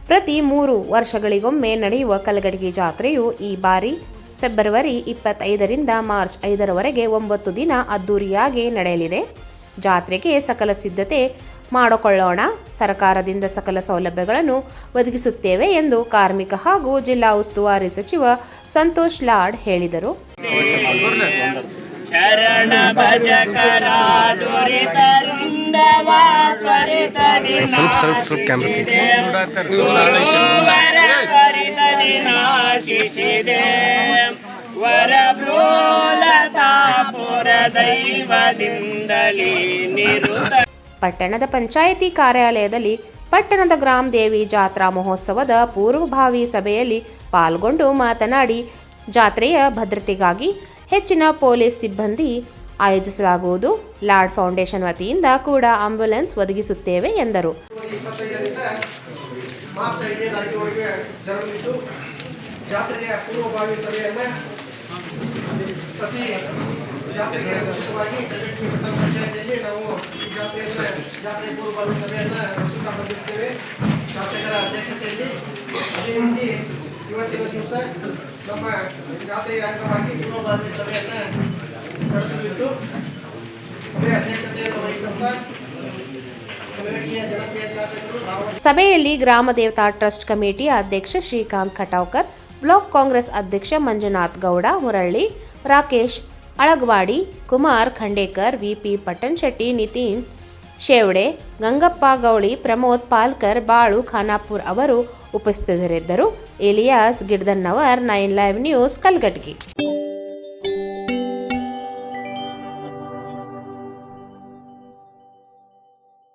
ಪ್ರತಿ 3 ವರ್ಷಗಳಿಗೊಮ್ಮೆ ನಡೆಯುವ ಕಲಘಟಗಿ ಜಾತ್ರೆಯು ಈ ಬಾರಿ ಫೆಬ್ರವರಿ 25ರಿಂದ ಮಾರ್ಚ್ 5ರವರೆಗೆ 9 ದಿನ ಅದ್ದೂರಿಯಾಗಿ ನಡೆಯಲಿದೆ. ಜಾತ್ರೆಗೆ ಸಕಲ ಸಿದ್ಧತೆ ಮಾಡಿಕೊಳ್ಳೋಣ, ಸರ್ಕಾರದಿಂದ ಸಕಲ ಸೌಲಭ್ಯಗಳನ್ನು ಒದಗಿಸುತ್ತೇವೆ ಎಂದು ಕಾರ್ಮಿಕ ಹಾಗೂ ಜಿಲ್ಲಾ ಉಸ್ತುವಾರಿ ಸಚಿವ ಸಂತೋಷ್ ಲಾಡ್ ಹೇಳಿದರು. ಪಟ್ಟಣದ ಪಂಚಾಯಿತಿ ಕಾರ್ಯಾಲಯದಲ್ಲಿ ಪಟ್ಟಣದ ಗ್ರಾಮ ದೇವಿ ಜಾತ್ರಾ ಮಹೋತ್ಸವದ ಪೂರ್ವಭಾವಿ ಸಭೆಯಲ್ಲಿ ಪಾಲ್ಗೊಂಡು ಮಾತನಾಡಿ, ಜಾತ್ರೆಯ ಭದ್ರತೆಗಾಗಿ ಹೆಚ್ಚಿನ ಪೊಲೀಸ್ ಸಿಬ್ಬಂದಿ ಆಯೋಜಿಸಲಾಗುವುದು. ಲಾಡ್ ಫೌಂಡೇಶನ್ ವತಿಯಿಂದ ಕೂಡ ಆಂಬ್ಯುಲೆನ್ಸ್ ಒದಗಿಸುತ್ತೇವೆ ಎಂದರು. ಜಾತ್ರೆಗೆ ಮುಂಚಿತವಾಗಿ ಪಂಚಾಯತಿಯಲ್ಲಿ ನಾವು ಜಾತ್ರೆ ಪೂರ್ವಭಾವಿ ಸಭೆಯನ್ನು ನಡೆಸುತ್ತಾ ಬಂದಿರ್ತೇವೆ. ಶಾಸಕರ ಅಧ್ಯಕ್ಷತೆಯಲ್ಲಿ ಇವತ್ತಿನ ದಿವಸ ನಮ್ಮ ಜಾತ್ರೆಯ ಅಂಗವಾಗಿ ಪೂರ್ವಭಾವಿ ಸಭೆಯನ್ನು ನಡೆಸಲಿದ್ದು, ಸಭೆಯ ಅಧ್ಯಕ್ಷತೆಯನ್ನು ವಹಿಸಿದಂಥ ಜನಪ್ರಿಯ ಶಾಸಕರು. ಸಭೆಯಲ್ಲಿ ಗ್ರಾಮ ದೇವತಾ ಟ್ರಸ್ಟ್ ಕಮಿಟಿಯ ಅಧ್ಯಕ್ಷ ಶ್ರೀಕಾಂತ್ ಖಟಾವ್ಕರ್, ಬ್ಲಾಕ್ ಕಾಂಗ್ರೆಸ್ ಅಧ್ಯಕ್ಷ ಮಂಜುನಾಥ್ ಗೌಡ ಮುರಳ್ಳಿ, ರಾಕೇಶ್ ಅಳಗವಾಡಿ, ಕುಮಾರ್ ಖಂಡೇಕರ್, ವಿಪಿ ಪಟ್ಟಣ್ ಶೆಟ್ಟಿ, ನಿತಿನ್ ಶೇವಡೆ, ಗಂಗಪ್ಪ ಗೌಳಿ, ಪ್ರಮೋದ್ ಪಾಲ್ಕರ್, ಬಾಳು ಖಾನಾಪುರ್ ಅವರು ಉಪಸ್ಥಿತರಿದ್ದರು. Iliyas Giddannavar, 9 live news, Kalghatgi.